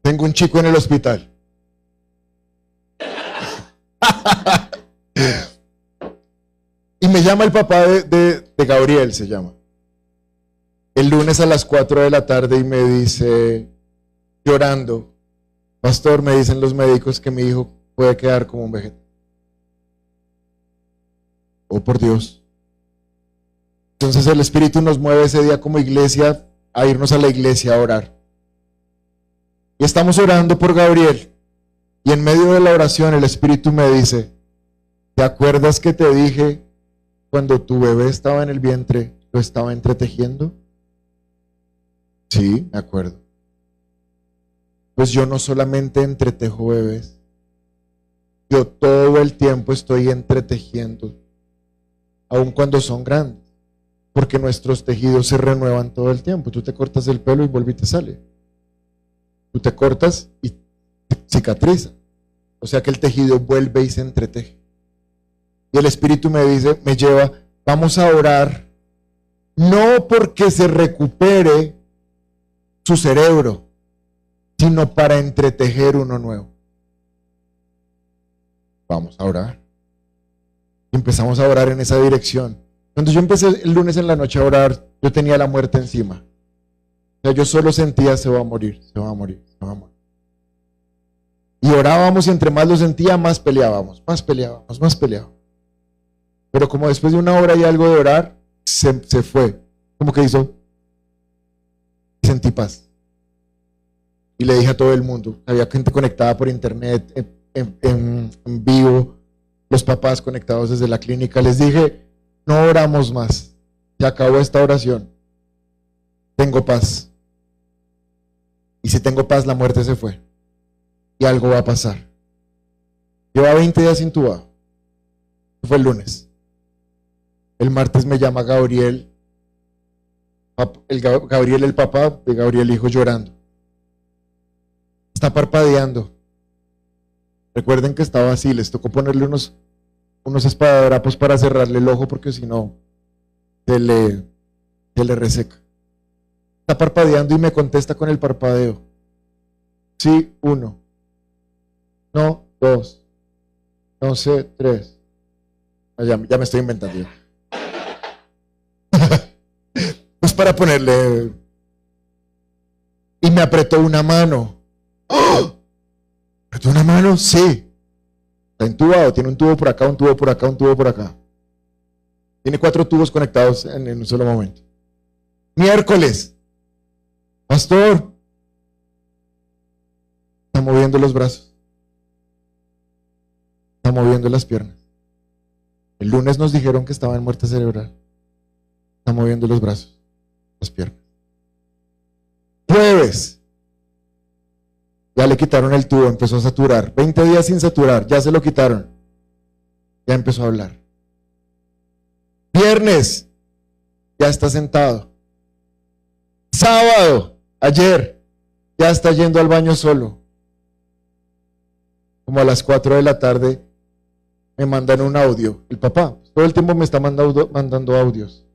Tengo un chico en el hospital. Y me llama el papá de Gabriel, se llama. El lunes a las 4 de la tarde y me dice, llorando, pastor, me dicen los médicos que mi hijo puede quedar como un vegetal. Oh, por Dios. Entonces el Espíritu nos mueve ese día como iglesia a irnos a la iglesia a orar. Y estamos orando por Gabriel. Y en medio de la oración el Espíritu me dice, ¿te acuerdas que te dije cuando tu bebé estaba en el vientre, lo estaba entretejiendo? Sí, me acuerdo. Pues yo no solamente entretejo bebés, yo todo el tiempo estoy entretejiendo, aun cuando son grandes, porque nuestros tejidos se renuevan todo el tiempo. Tú te cortas el pelo y vuelve y te sale. Tú te cortas y cicatriza. O sea que el tejido vuelve y se entreteje. Y el Espíritu me dice, me lleva, vamos a orar, no porque se recupere su cerebro, sino para entretejer uno nuevo. Vamos a orar. Y empezamos a orar en esa dirección. Cuando yo empecé el lunes en la noche a orar, yo tenía la muerte encima. O sea, yo solo sentía, se va a morir, se va a morir, se va a morir. Y orábamos y entre más lo sentía, más peleábamos, más peleábamos, más peleábamos. Pero como después de una hora y algo de orar, se fue. Como que hizo, sentí paz. Y le dije a todo el mundo, había gente conectada por internet, en vivo, los papás conectados desde la clínica. Les dije, no oramos más, se acabó esta oración. Tengo paz. Y si tengo paz, la muerte se fue. Y algo va a pasar. Lleva 20 días intubado. Fue el lunes. El martes me llama Gabriel, Gabriel el papá de Gabriel hijo, llorando. Está parpadeando. Recuerden que estaba así, les tocó ponerle unos espadadrapos para cerrarle el ojo porque si no se le reseca. Está parpadeando y me contesta con el parpadeo. Sí, 1. No, 2. No sé, 3. Ya me estoy inventando. Pues para ponerle. Y me apretó una mano. ¡Oh! ¿Apretó una mano? Sí. Está entubado, tiene un tubo por acá, un tubo por acá, un tubo por acá. Tiene 4 tubos conectados en un solo momento. Miércoles. Pastor. Está moviendo los brazos. Está moviendo las piernas. El lunes nos dijeron que estaba en muerte cerebral. Está moviendo los brazos, las piernas. Jueves. Ya le quitaron el tubo, empezó a saturar. 20 días sin saturar, ya se lo quitaron. Ya empezó a hablar. Viernes, ya está sentado. Sábado, ayer, ya está yendo al baño solo. Como a las 4 de la tarde me mandan un audio. El papá todo el tiempo me está mandando audios.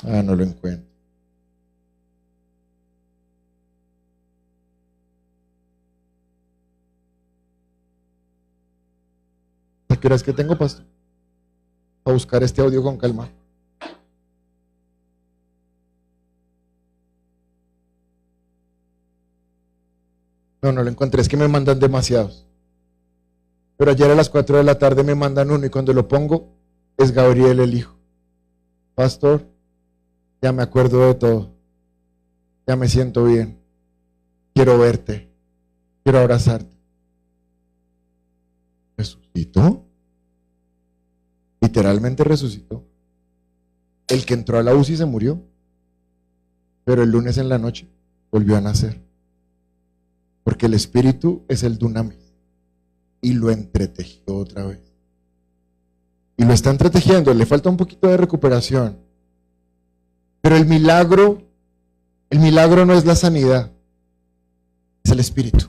No lo encuentro. ¿A qué horas que tengo, pastor? A buscar este audio con calma. No lo encontré, es que me mandan demasiados. Pero ayer a las 4 de la tarde me mandan uno y cuando lo pongo es Gabriel el hijo. Pastor, ya me acuerdo de todo. Ya me siento bien. Quiero verte. Quiero abrazarte. ¿Resucitó? Literalmente resucitó. El que entró a la UCI se murió. Pero el lunes en la noche volvió a nacer. Porque el espíritu es el dunamis. Y lo entretejió otra vez. Y lo está entretejiendo. Le falta un poquito de recuperación. Pero el milagro no es la sanidad, es el espíritu.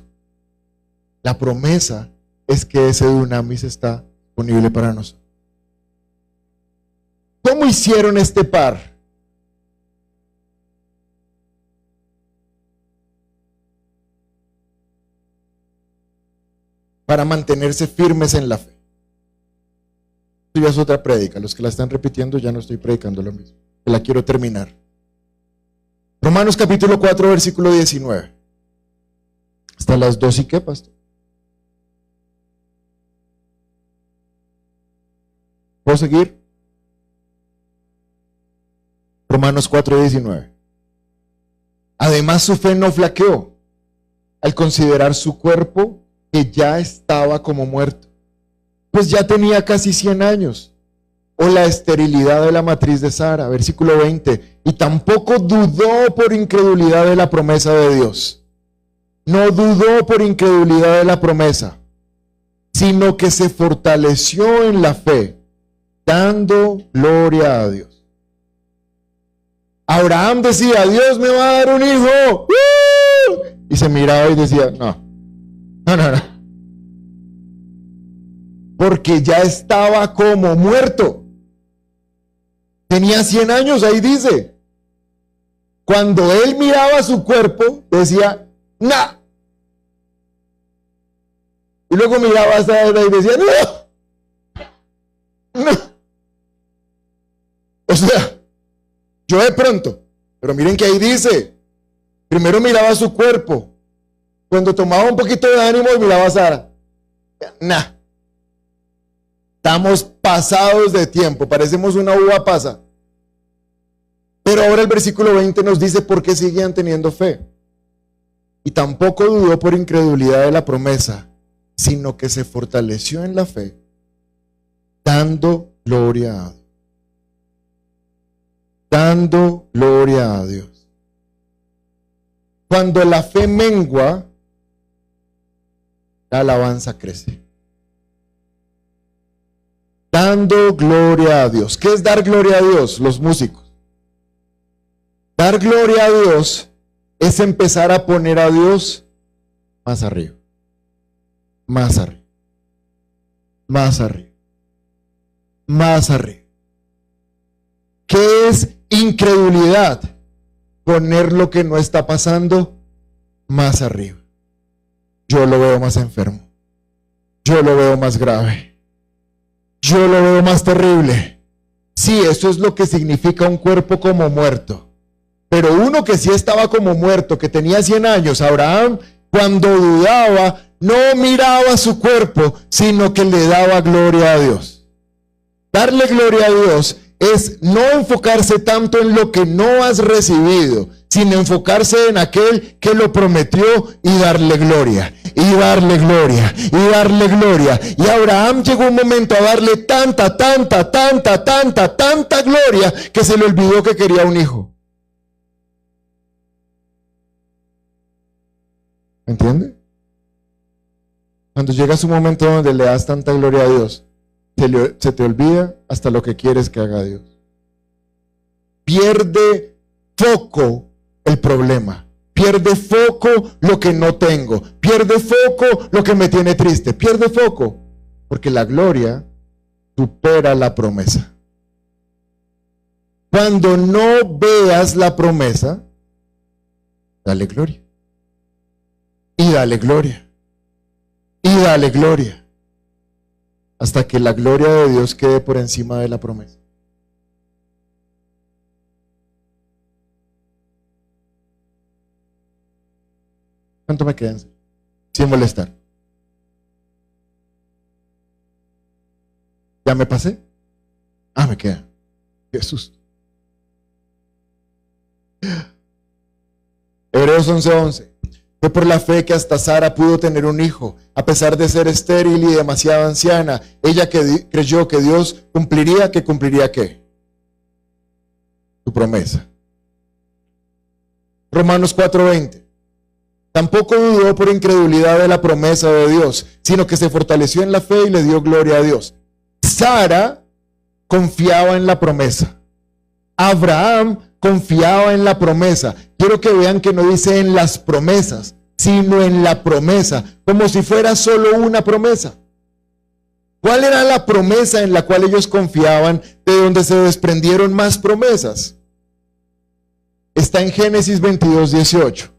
La promesa es que ese dunamis está disponible para nosotros. ¿Cómo hicieron este par? Para mantenerse firmes en la fe. Esto ya es otra prédica. Los que la están repitiendo ya no estoy predicando lo mismo. La quiero terminar. Romanos capítulo 4, versículo 19. Hasta las 2 y qué, pastor. ¿Puedo seguir? Romanos 4, 19. Además su fe no flaqueó al considerar su cuerpo que ya estaba como muerto, pues ya tenía casi 100 años. O la esterilidad de la matriz de Sara, versículo 20, y tampoco dudó por incredulidad de la promesa de Dios. No dudó por incredulidad de la promesa, sino que se fortaleció en la fe, dando gloria a Dios. Abraham decía, Dios me va a dar un hijo. Y se miraba y decía, no. Porque ya estaba como muerto. Tenía 100 años, ahí dice. Cuando él miraba su cuerpo, decía, nah. Y luego miraba hasta él y decía, no. O sea, yo de pronto, pero miren que ahí dice, primero miraba su cuerpo. Cuando tomaba un poquito de ánimo, miraba a Sara. Nah. Estamos pasados de tiempo, parecemos una uva pasa. Pero ahora el versículo 20 nos dice por qué seguían teniendo fe. Y tampoco dudó por incredulidad de la promesa, sino que se fortaleció en la fe, dando gloria a Dios. Dando gloria a Dios. Cuando la fe mengua, la alabanza crece. Dando gloria a Dios. ¿Qué es dar gloria a Dios? Los músicos. Dar gloria a Dios es empezar a poner a Dios más arriba. Más arriba. Más arriba. Más arriba. ¿Qué es incredulidad? Poner lo que no está pasando más arriba. Yo lo veo más enfermo. Yo lo veo más grave. Yo lo veo más terrible. Sí, eso es lo que significa un cuerpo como muerto. Pero uno que sí estaba como muerto, que tenía 100 años, Abraham, cuando dudaba, no miraba su cuerpo, sino que le daba gloria a Dios. Darle gloria a Dios es no enfocarse tanto en lo que no has recibido, sin enfocarse en aquel que lo prometió y darle gloria, y darle gloria, y darle gloria. Y Abraham llegó un momento a darle tanta gloria que se le olvidó que quería un hijo. ¿Me entiende? Cuando llegas un momento donde le das tanta gloria a Dios, se te olvida hasta lo que quieres que haga Dios. Pierde foco el problema, pierde foco lo que no tengo, pierde foco lo que me tiene triste, pierde foco, porque la gloria supera la promesa. Cuando no veas la promesa, dale gloria, y dale gloria, y dale gloria, hasta que la gloria de Dios quede por encima de la promesa. ¿Cuánto me quedan? Sin molestar. ¿Ya me pasé? Me queda. Jesús. Hebreos 11:11. Fue por la fe que hasta Sara pudo tener un hijo, a pesar de ser estéril y demasiado anciana. Ella creyó que Dios cumpliría ¿qué? Su promesa. Romanos 4:20. Tampoco dudó por incredulidad de la promesa de Dios, sino que se fortaleció en la fe y le dio gloria a Dios. Sara confiaba en la promesa. Abraham confiaba en la promesa. Quiero que vean que no dice en las promesas, sino en la promesa, como si fuera solo una promesa. ¿Cuál era la promesa en la cual ellos confiaban, de donde se desprendieron más promesas? Está en Génesis 22:18.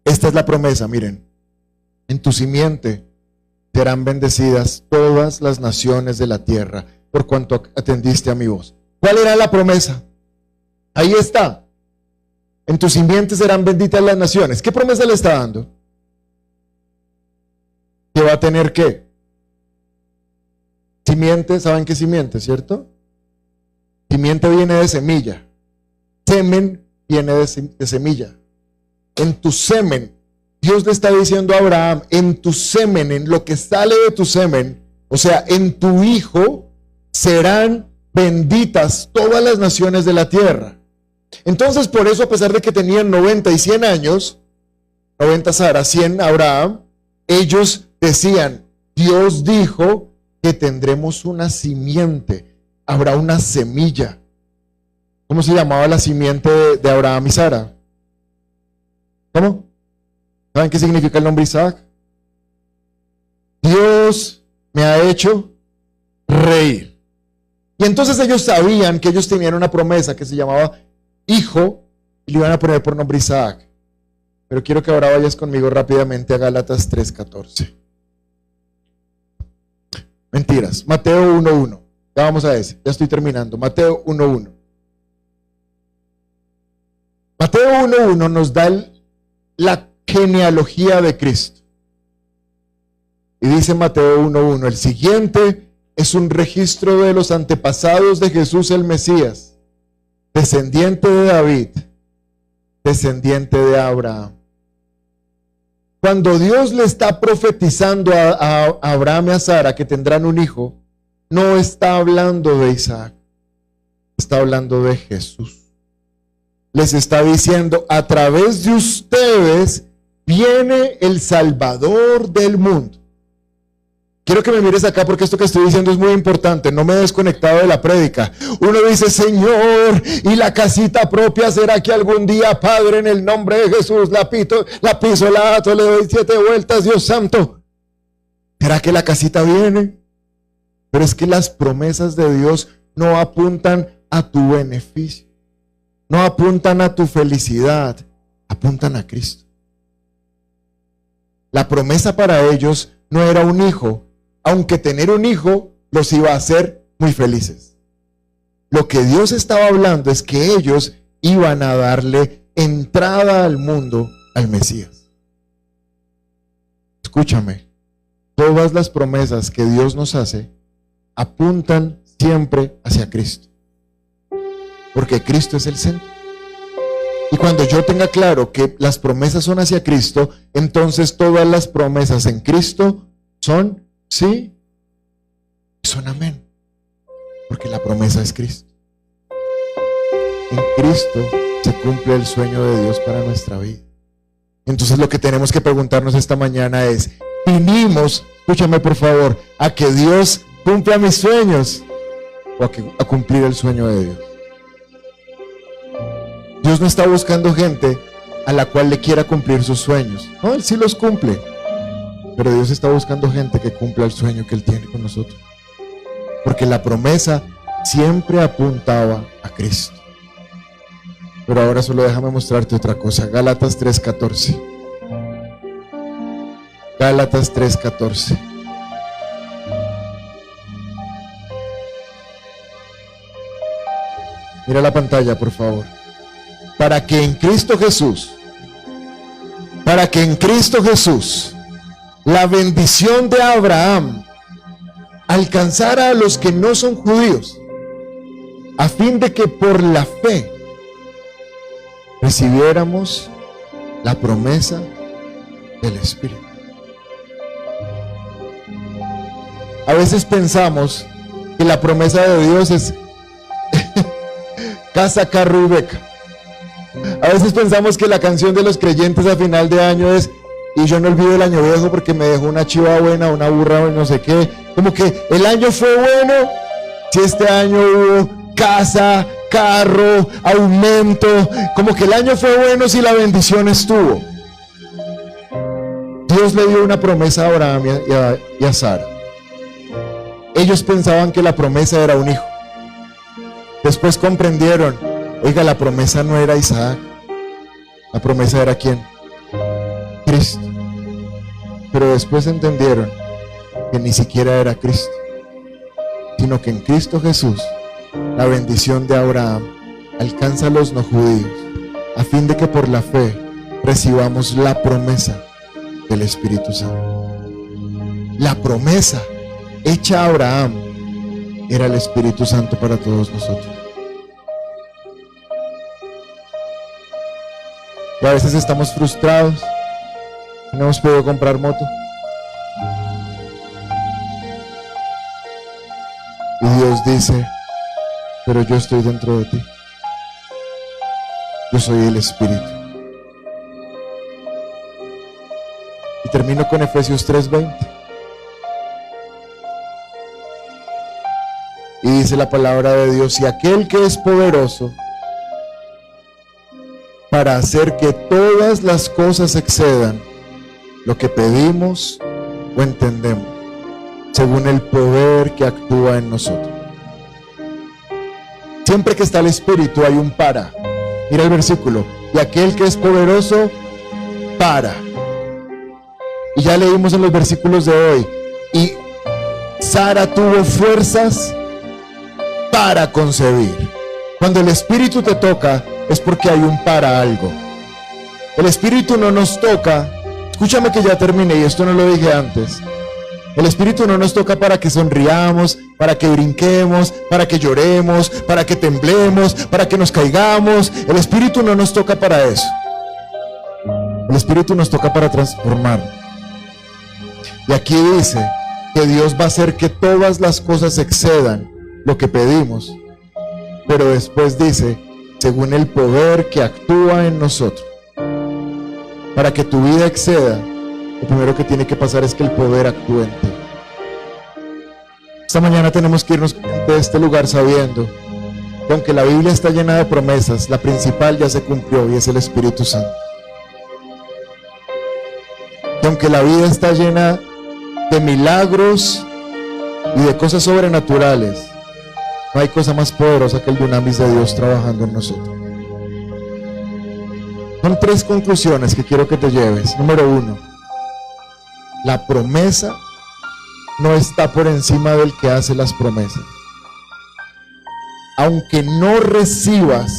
Esta es la promesa, miren. En tu simiente serán bendecidas todas las naciones de la tierra, por cuanto atendiste a mi voz. ¿Cuál era la promesa? Ahí está. En tu simiente serán benditas las naciones. ¿Qué promesa le está dando? ¿Que va a tener qué? Simiente, ¿saben qué simiente, cierto? Simiente viene de semilla. Semen viene de semilla. En tu semen, Dios le está diciendo a Abraham, en tu semen, en lo que sale de tu semen, o sea, en tu hijo, serán benditas todas las naciones de la tierra. Entonces, por eso, a pesar de que tenían 90 y 100 años, 90 Sara, 100 Abraham, ellos decían, Dios dijo que tendremos una simiente, habrá una semilla. ¿Cómo se llamaba la simiente de Abraham y Sara? ¿Cómo? ¿Saben qué significa el nombre Isaac? Dios me ha hecho reír. Y entonces ellos sabían que ellos tenían una promesa que se llamaba hijo y le iban a poner por nombre Isaac. Pero quiero que ahora vayas conmigo rápidamente a Gálatas 3:14. Mentiras. Mateo 1:1. Ya vamos a ese. Ya estoy terminando. Mateo 1:1. Mateo 1:1 nos da la genealogía de Cristo. Y dice Mateo 1:1, el siguiente es un registro de los antepasados de Jesús el Mesías, descendiente de David, descendiente de Abraham. Cuando Dios le está profetizando a Abraham y a Sara que tendrán un hijo, no está hablando de Isaac, está hablando de Jesús. Les está diciendo, a través de ustedes viene el Salvador del mundo. Quiero que me mires acá porque esto que estoy diciendo es muy importante. No me he desconectado de la prédica. Uno dice, Señor, ¿y la casita propia será que algún día, Padre, en el nombre de Jesús, la piso, la ato, le doy 7 vueltas, Dios santo? ¿Será que la casita viene? Pero es que las promesas de Dios no apuntan a tu beneficio. No apuntan a tu felicidad, apuntan a Cristo. La promesa para ellos no era un hijo, aunque tener un hijo los iba a hacer muy felices. Lo que Dios estaba hablando es que ellos iban a darle entrada al mundo al Mesías. Escúchame, todas las promesas que Dios nos hace apuntan siempre hacia Cristo, porque Cristo es el centro. Y cuando yo tenga claro que las promesas son hacia Cristo, entonces todas las promesas en Cristo son sí y son amén, porque la promesa es Cristo. En Cristo se cumple el sueño de Dios para nuestra vida. Entonces lo que tenemos que preguntarnos esta mañana es: ¿vinimos, escúchame por favor, a que Dios cumpla mis sueños o a cumplir el sueño de Dios? Dios no está buscando gente a la cual le quiera cumplir sus sueños. No, Él sí los cumple, pero Dios está buscando gente que cumpla el sueño que Él tiene con nosotros, porque la promesa siempre apuntaba a Cristo. Pero ahora solo déjame mostrarte otra cosa. Gálatas 3:14. Gálatas 3:14. Mira la pantalla, por favor. Para que en Cristo Jesús la bendición de Abraham alcanzara a los que no son judíos, a fin de que por la fe recibiéramos la promesa del Espíritu. A veces pensamos que la promesa de Dios es casa, carro y beca. A veces pensamos que la canción de los creyentes a final de año es: y yo no olvido el año viejo porque me dejó una chiva buena, una burra o no sé qué. Como que el año fue bueno si este año hubo casa, carro, aumento. Como que el año fue bueno si la bendición estuvo. Dios le dio una promesa a Abraham y a Sara. Ellos pensaban que la promesa era un hijo. Después comprendieron: oiga, la promesa no era Isaac, la promesa era ¿quién? Cristo. Pero después entendieron que ni siquiera era Cristo, sino que en Cristo Jesús la bendición de Abraham alcanza a los no judíos, a fin de que por la fe recibamos la promesa del Espíritu Santo. La promesa hecha a Abraham era el Espíritu Santo para todos nosotros. Y a veces estamos frustrados, no hemos podido comprar moto, y Dios dice: pero yo estoy dentro de ti, yo soy el Espíritu. Y termino con Efesios 3:20. Y dice la palabra de Dios: y aquel que es poderoso para hacer que todas las cosas excedan lo que pedimos o entendemos, según el poder que actúa en nosotros. Siempre que está el Espíritu hay un para. Mira el versículo: y aquel que es poderoso para. Y ya leímos en los versículos de hoy: y Sara tuvo fuerzas para concebir. Cuando el Espíritu te toca es porque hay un para algo. El Espíritu no nos toca, escúchame que ya terminé y esto no lo dije antes. El Espíritu no nos toca para que sonriamos, para que brinquemos, para que lloremos, para que temblemos, para que nos caigamos. El Espíritu no nos toca para eso. El Espíritu nos toca para transformar. Y aquí dice que Dios va a hacer que todas las cosas excedan lo que pedimos, pero después dice: según el poder que actúa en nosotros. Para que tu vida exceda, lo primero que tiene que pasar es que el poder actúe en ti. Esta mañana tenemos que irnos de este lugar sabiendo que aunque la Biblia está llena de promesas, la principal ya se cumplió y es el Espíritu Santo. Que aunque la vida está llena de milagros y de cosas sobrenaturales, no hay cosa más poderosa que el dunamis de Dios trabajando en nosotros. Son 3 conclusiones que quiero que te lleves. Número 1, la promesa no está por encima del que hace las promesas. Aunque no recibas,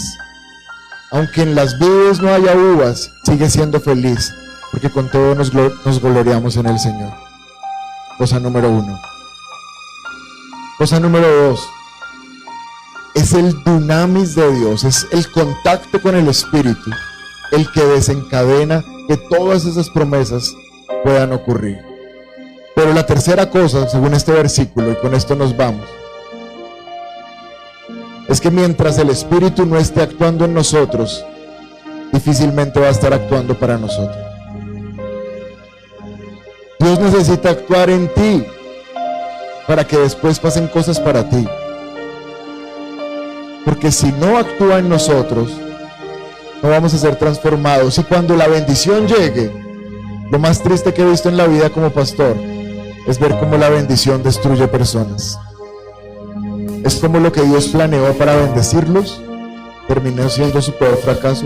aunque en las vides no haya uvas, sigue siendo feliz, porque con todo nos gloriamos en el Señor. Cosa número 1. Cosa número 2, es el dunamis de Dios, es el contacto con el Espíritu el que desencadena que todas esas promesas puedan ocurrir. Pero la tercera cosa, según este versículo, y con esto nos vamos, es que mientras el Espíritu no esté actuando en nosotros, difícilmente va a estar actuando para nosotros. Dios necesita actuar en ti para que después pasen cosas para ti. Porque si no actúa en nosotros, no vamos a ser transformados. Y cuando la bendición llegue, lo más triste que he visto en la vida como pastor es ver cómo la bendición destruye personas. Es como lo que Dios planeó para bendecirlos terminó siendo su peor fracaso,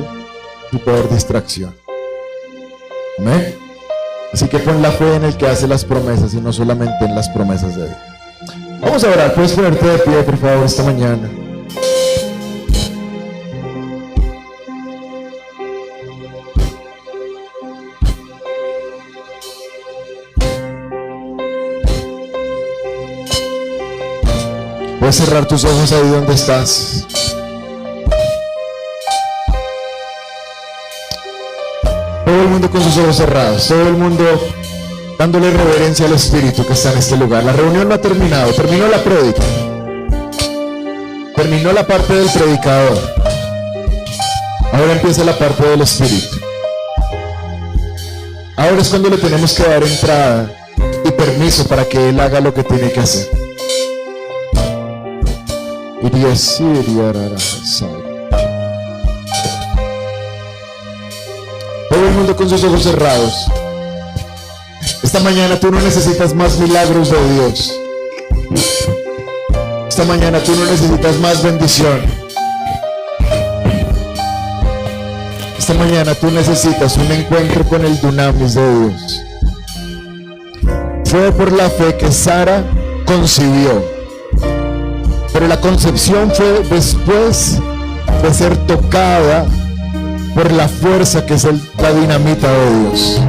su peor distracción. Amén. Así que pon la fe en el que hace las promesas y no solamente en las promesas de Dios. Vamos a orar. Puedes ponerte de pie, por favor, esta mañana. Puedes cerrar tus ojos ahí donde estás. Todo el mundo con sus ojos cerrados, todo el mundo dándole reverencia al Espíritu que está en este lugar. La reunión no ha terminado, terminó la prédica, terminó la parte del predicador. Ahora empieza la parte del Espíritu. Ahora es cuando le tenemos que dar entrada y permiso para que Él haga lo que tiene que hacer. Todo el mundo con sus ojos cerrados. Esta mañana tú no necesitas más milagros de Dios. Esta mañana tú no necesitas más bendición. Esta mañana tú necesitas un encuentro con el dunamis de Dios. Fue por la fe que Sara concibió. Pero la concepción fue después de ser tocada por la fuerza que es la dinamita de Dios.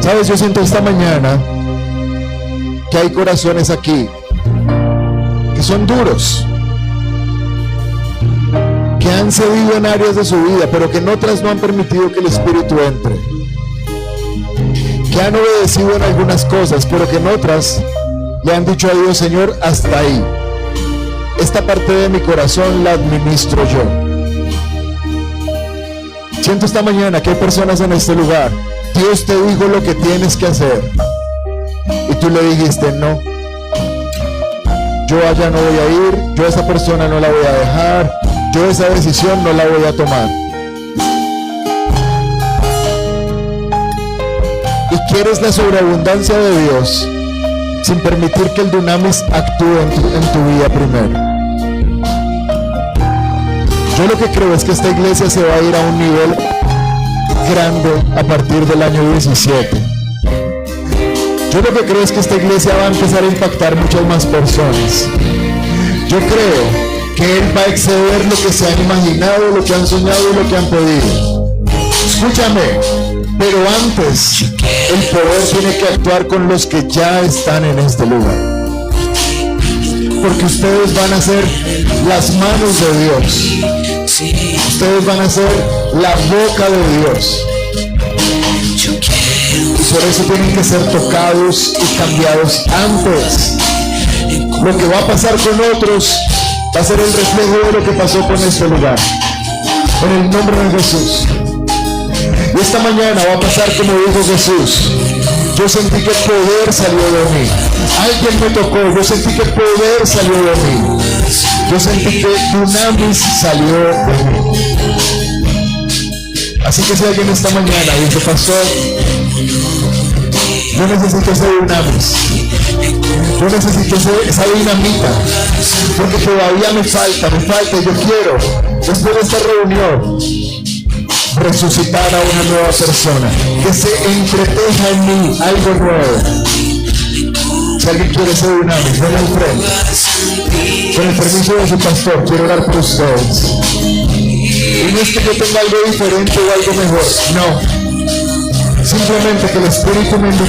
¿Sabes? Yo siento esta mañana que hay corazones aquí que son duros, que han cedido en áreas de su vida, pero que en otras no han permitido que el Espíritu entre, que han obedecido en algunas cosas, pero que en otras le han dicho a Dios: Señor, hasta ahí. Esta parte de mi corazón la administro yo. Siento esta mañana que hay personas en este lugar. Dios te dijo lo que tienes que hacer y tú le dijiste: no, yo allá no voy a ir, yo a esa persona no la voy a dejar, yo esa decisión no la voy a tomar. Y quieres la sobreabundancia de Dios sin permitir que el dunamis actúe en tu vida primero. Yo lo que creo es que esta iglesia se va a ir a un nivel grande a partir del año 17. Yo lo que creo es que esta iglesia va a empezar a impactar muchas más personas. Yo creo que Él va a exceder lo que se han imaginado, lo que han soñado y lo que han podido. Escúchame, pero antes el poder tiene que actuar con los que ya están en este lugar. Porque ustedes van a ser las manos de Dios. Ustedes van a ser la boca de Dios. Y por eso tienen que ser tocados y cambiados antes. Lo que va a pasar con otros va a ser el reflejo de lo que pasó con este lugar. En el nombre de Jesús. Y esta mañana va a pasar como dijo Jesús. Yo sentí que el poder salió de mí. Alguien me tocó. Yo sentí que el poder salió de mí. Yo sentí que dunamis salió de mí. Así que si alguien esta mañana dice: pastor, yo necesito ese dunamis, yo necesito esa dinamita, porque todavía me falta, y yo quiero, después de esta reunión, resucitar a una nueva persona, que se entreteja en mí algo nuevo. Si alguien quiere ese dunamis, ven al frente. Con el permiso de su pastor, quiero orar por ustedes. Y no es que yo tenga algo diferente o algo mejor, no. Simplemente que el Espíritu me